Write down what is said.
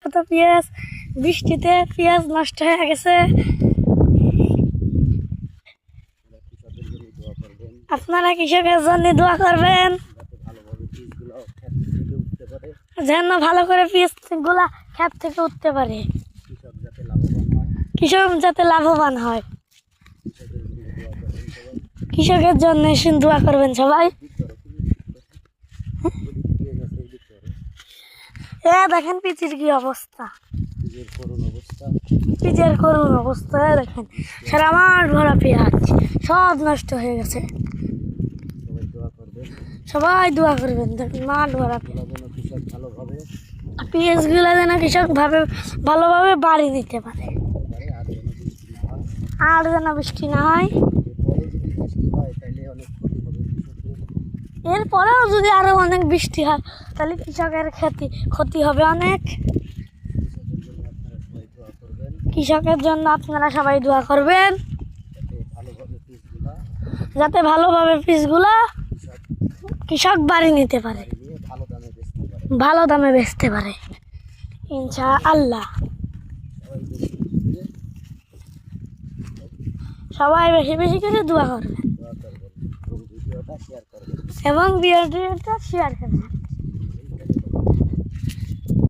কত পেঁয়াজ, বৃষ্টিতে পেঁয়াজ নষ্ট হয়ে গেছে। আপনারা কৃষকের জন্য দোয়া করবেন যেন ভালো করে বীজগুলা ক্ষেত থেকে উঠতে পারে, কৃষক যাতে লাভবান হয়। কৃষকের জন্য দোয়া করবেন সবাই। দেখেন পিচির কি অবস্থা, পিচের করুন অবস্থা। দেখেন সারা মাঠ ভরা পেঁয়াজ, সব নষ্ট হয়ে গেছে। সবাই দোয়া করবেন। দেখেন মাঠ ভরা পেঁয়াজ গুলা যেন কৃষক ভালোভাবে বাড়ি নিতে পারে, আর যেন বৃষ্টি না হয়। এরপরেও যদি আরো অনেক বৃষ্টি হয় তাহলে কৃষকের ক্ষতি হবে অনেক। কৃষকের জন্য আপনারা সবাই দোয়া করবেন যাতে ভালোভাবে বীজগুলা কৃষক বাড়ি নিতে পারে, ভালো দামে বেচতে পারে ইনশাআল্লাহ। সবাই বেশি বেশি করে দোয়া করবেন এবং ভিডিওটা শেয়ার করবেন।